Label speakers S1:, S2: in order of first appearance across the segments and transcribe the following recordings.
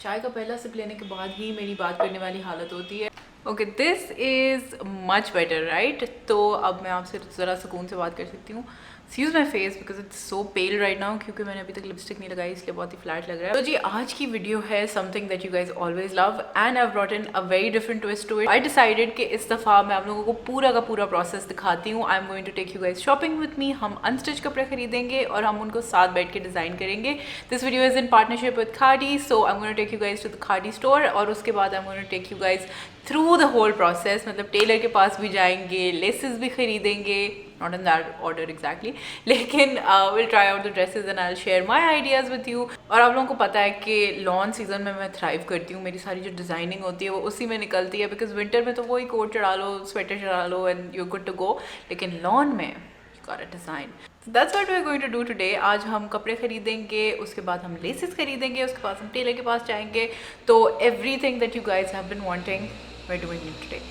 S1: चाय का पहला सिप लेने के बाद ही मेरी बात करने वाली हालत होती है। Okay, this is much better right. तो अब मैं आपसे ज़रा सुकून से बात कर सकती हूँ। Excuse my face because it's so pale right now, क्योंकि मैंने अभी तक लिपस्टिक नहीं लगाई, इसलिए बहुत ही फ्लैट लग रहा है। तो जी आज की वीडियो है something that you guys always love and I brought in a very different twist to it. I decided कि इस दफ़ा मैं आप लोगों को पूरा का पूरा प्रोसेस दिखाती हूँ। I am going to take you guys shopping with me. हम अनस्टिच कपड़े खरीदेंगे और हम उनको साथ बैठ के डिज़ाइन करेंगे। This video is in partnership with khadi, so I am going to take you guys to the khadi store और उसके बाद I am going to take you guys through the whole process. मतलब टेलर के पास भी जाएंगे, लेसेस भी खरीदेंगे, not in that order exactly, लेकिन will try out the dresses and I will share my ideas with you. और आप लोगों को पता है कि लॉन सीजन में मैं थ्राइव करती हूँ, मेरी सारी जो डिज़ाइनिंग होती है वो उसी में निकलती है, बिकॉज विंटर में तो वही कोट चढ़ा लो, स्वेटर चढ़ा लो and you good to go, लेकिन लॉन में you got a design. That's what we are going to do today. आज हम कपड़े खरीदेंगे, उसके बाद हम लेसेस खरीदेंगे, उसके बाद हम टेलर के पास जाएंगे। तो everything that you guys have been wanting we are doing it today.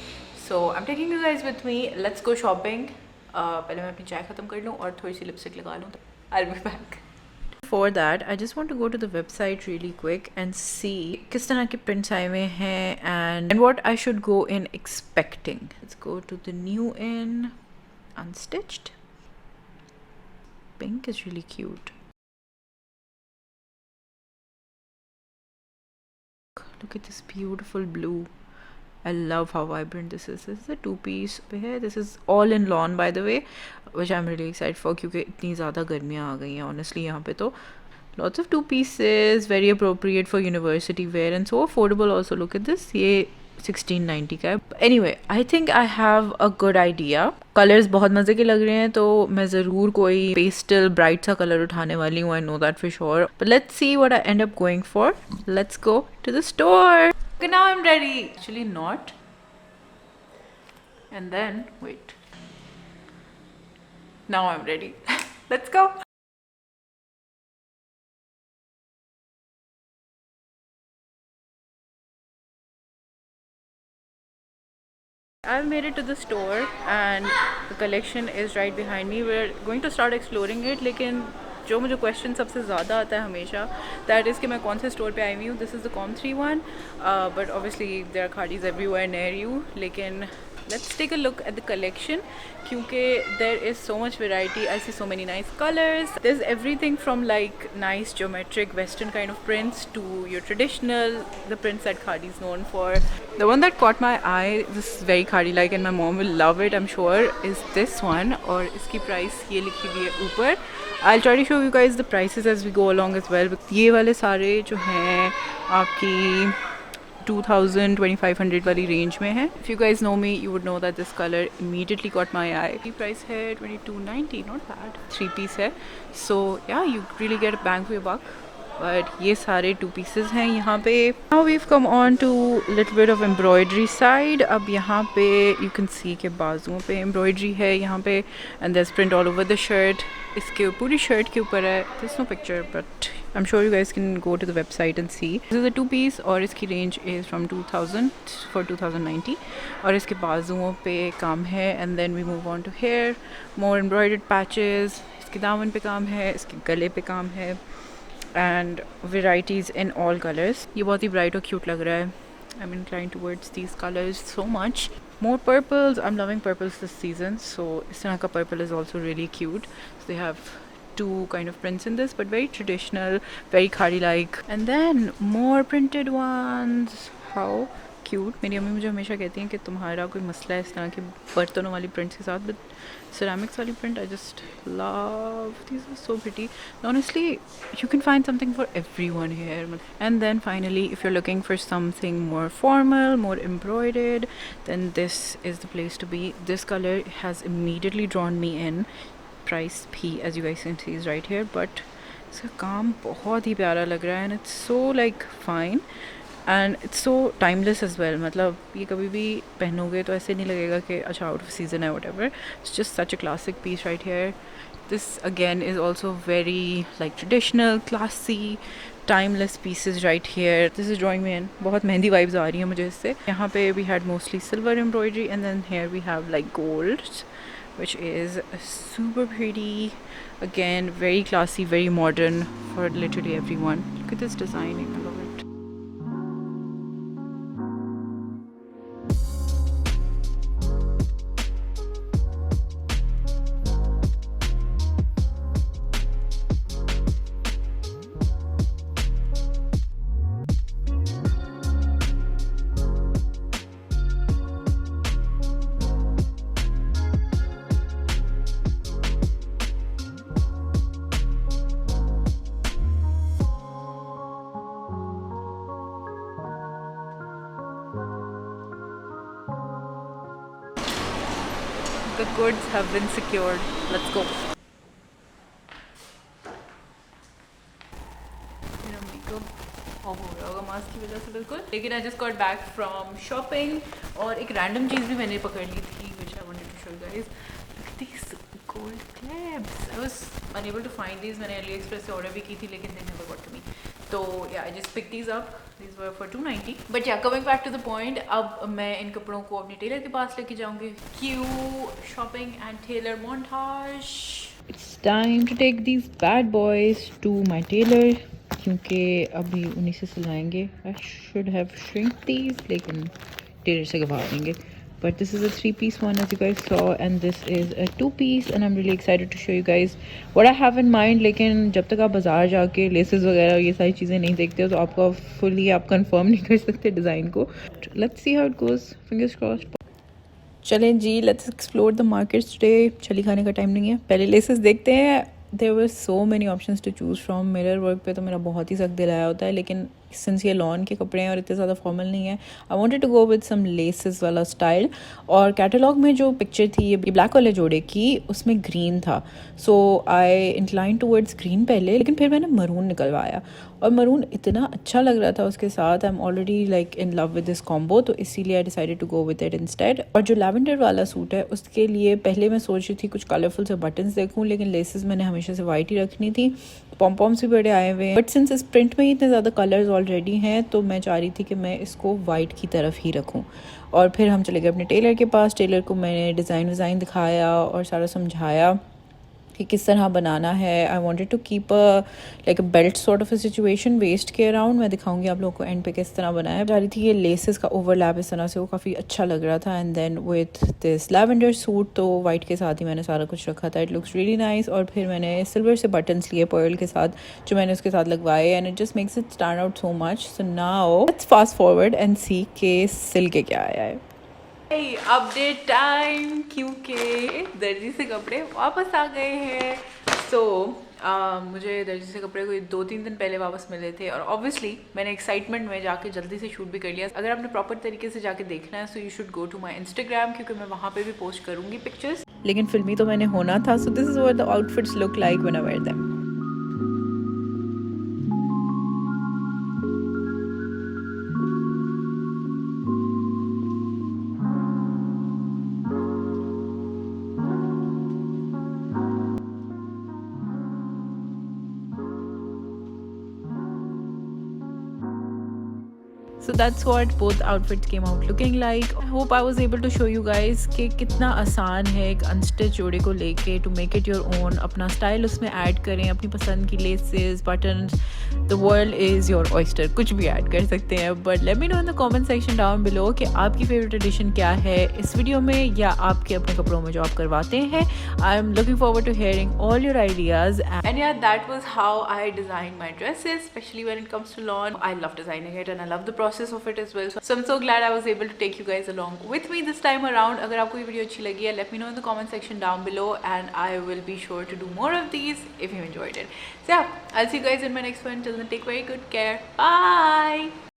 S1: So I am taking you guys with me, let's go shopping. पहले मैं अपनी चाय ख़त्म कर लूँ और थोड़ी सी लिपस्टिक लगा लूँ, I will be back. For that, I just want to go to the website really quick and see किस तरह के prints आए हुए हैं and what I should go in expecting. Let's go to the new in unstitched. Pink is really cute. Look at this beautiful blue. I love how vibrant this is. This is a two-piece here. This is all in lawn, by the way, which I'm really excited for क्योंकि इतनी ज़्यादा गर्मियाँ आ गई हैं honestly यहाँ पे। तो lots of two pieces, very appropriate for university wear and so affordable also. Look at this, ये 1690 का है। Anyway, I think I have a good idea. Colours बहुत मज़े के लग रहे हैं, तो मैं ज़रूर कोई पेस्टल ब्राइट सा कलर उठाने वाली हूँ, I know that for sure. But let's see what I end up going for. Let's go to the store. Okay, now I'm ready. Actually not. And then, wait. Now I'm ready. Let's go. I've made it to the store and the collection is right behind me. We're going to start exploring it. लेकिन जो मुझे question सबसे ज़्यादा आता है हमेशा, that is कि मैं कौन से स्टोर पे आई हुई हूँ. This is the Com3 one, but obviously there are khadis everywhere near you. लेकिन let's take a look at the collection, क्योंकि there is so much variety. I see so many nice colours. There is everything from like nice geometric western kind of prints to your traditional, the prints that khadi is known for. The one that caught my eye, this is very khadi like and my mom will love it I'm sure, is this one. और इसकी price ये लिखी हुई है ऊपर. I'll try to show you guys the prices as we go along as well. ये वाले सारे जो हैं आपकी 2000-2500 वाली रेंज में है. If you guys know me, you would know that this color immediately caught my eye. The price है 2290, not bad. 3-piece है, so yeah, you really get a bang for your buck. But ये सारे 2 pieces हैं यहाँ पे. Now we've come on to little bit of embroidery side. अब यहाँ पे you can see के बाजुओं पे embroidery है यहाँ पे, and there's print all over the shirt. इसके पूरी shirt के ऊपर है. There's no picture but I'm sure you guys can go to the website and see. This is a 2-piece और इसकी range is from 2000 for 2090. और इसके बाजुओं पे काम है. And then we move on to here, more embroidered patches. इसके दामन पे काम है, इसके गले पे काम है, and varieties in all colors. ये बहुत ही bright और cute लग रहा है. I'm inclined towards these colors so much. More purples. I'm loving purples this season, so इस तरह का purple is also really cute. So they have 2 kind of prints in this, but very traditional, very khadi like. And then more printed ones. How cute. मेरी अम्मी मुझे हमेशा कहती हैं कि तुम्हारा कोई मसला है इस तरह के बर्तनों वाली प्रिंट्स के साथ, बट ceramics वाली print I just love. These are so pretty. Honestly, you can find something for everyone here. And then finally, if you're looking for something more formal, more embroidered, then this is the place to be. This color has immediately drawn me in. Price P, as you guys can see, is right here, but इसका काम बहुत ही प्यारा लग रहा है and it's so like fine. And it's so timeless as well. मतलब ये कभी भी पहनोगे तो ऐसे नहीं लगेगा कि अच्छा आउट ऑफ सीजन है, whatever. It's just such a classic piece right here. This again is also very like traditional, classy, timeless pieces right here. This is drawing me in. बहुत मेहंदी वाइब्स आ रही हैं मुझे इससे. यहाँ पे we had mostly silver embroidery and then here we have like gold, which is super pretty. Again, very classy, very modern for literally everyone. Look at this designing, I love it. The goods have been secured. Let's go. मेरा makeup off हो गया होगा mask की वजह से बिल्कुल, लेकिन I just got back from shopping और एक रैंडम चीज़ भी मैंने पकड़ ली थी which I wanted to show you guys. Look at these gold clips. I was unable to find these. मैंने अली एक्सप्रेस से ऑर्डर भी की थी लेकिन they never got to me. तो या I just pick these up. These were for 290. But yeah coming back to the point, अब मैं इन कपड़ों को अपने टेलर के पास लेके जाऊँगी. Cue shopping and tailor montage. It's time to take these bad boys to my tailor क्योंकि अभी उन्हीं से सिलवाएंगे. I should have shrink these लेकिन टेलर से करवा देंगे. But this is a 3-piece one as you guys saw and this is a 2-piece and I'm really excited to show you guys what I have in mind. लेकिन जब तक आप बाज़ार जाके लेसेस वगैरह ये सारी चीज़ें नहीं देखते हो तो आपको फुली आप कंफर्म नहीं कर सकते डिज़ाइन को. Let's see how it goes. Fingers crossed. चलें जी, let's explore the markets today. चली खाने का टाइम नहीं है, पहले लेसेस देखते हैं. There were so many options to choose from. Mirror work पे तो मेरा बहुत ही सख्त दिल आया होता है, लेकिन सिंस ये लॉन के कपड़े हैं और इतने ज़्यादा फॉर्मल नहीं है, I wanted to go with some laces वाला स्टाइल. और कैटलॉग में जो पिक्चर थी ये ब्लैक वाले जोड़े की, उसमें ग्रीन था. सो आई इंक्लाइन टूवर्ड्स ग्रीन पहले, लेकिन फिर मैंने मरून निकलवाया और मरून इतना अच्छा लग रहा था उसके साथ. I am already like in love with this combo, तो इसीलिए I decided to go with it instead. और जो लैवेंडर वाला सूट है उसके लिए पहले मैं सोच रही थी कुछ कलरफुल से बटन्स देखूं, लेकिन लेसेस मैंने हमेशा से वाइट ही रखनी थी. पॉम्पॉम्स भी बड़े आए हुए हैं, बट सिंस इस प्रिंट में ही इतने ज़्यादा कलर्स ऑलरेडी हैं तो मैं चाह रही थी कि मैं इसको वाइट की तरफ ही रखूं. और फिर हम चले गए अपने टेलर के पास. टेलर को मैंने डिज़ाइन दिखाया और सारा समझाया कि किस तरह बनाना है. I wanted to keep like a belt sort of a situation waist के अराउंड. मैं दिखाऊंगी आप लोगों को एंड पे किस तरह बनाया. जा रही थी ये लेसेस का ओवरलैप इस तरह से, वो काफ़ी अच्छा लग रहा था. And then with this lavender suit तो वाइट के साथ ही मैंने सारा कुछ रखा था. It looks really nice. और फिर मैंने सिल्वर से बटन्स लिए पर्ल के साथ जो मैंने उसके साथ लगवाए and it just makes it stand out so much. So now let's fast forward and see के सिल के क्या आया है. अपडेट टाइम, क्योंकि दर्जी से कपड़े वापस आ गए हैं. सो मुझे दर्जी से कपड़े कोई 2-3 दिन पहले वापस मिले थे और ऑब्वियसली मैंने एक्साइटमेंट में जाके जल्दी से शूट भी कर लिया. अगर आपने प्रॉपर तरीके से जाके देखना है so you should go to my Instagram, क्योंकि मैं वहाँ पे भी पोस्ट करूँगी पिक्चर्स. लेकिन फिल्मी तो मैंने होना था. So this is what the outfits look like when I wear them. So that's what both outfits came out looking like. I hope I was able to show you guys कि कितना आसान है एक अनस्टिच जोड़े को लेके to make it your own. अपना style उसमें ऐड करें, अपनी पसंद की laces, buttons. The world is your oyster. कुछ भी ऐड कर सकते हैं. But let me know in the comment section down below कि आपकी फेवरेट एडिशन क्या है इस वीडियो में या आपके अपने कपड़ों में जो आप करवाते हैं. I am looking forward to hearing all your ideas. And yeah, that was how I designed my dresses, especially when it comes to lawn. I love designing it and I love the process of it as well. So I'm so glad I was able to take you guys along with me this time around. अगर आपको ये video अच्छी लगी है, let me know in the comment section down below and I will be sure to do more of these if you enjoyed it. So yeah, I'll see you guys in my next one. Till then, take very good care. Bye.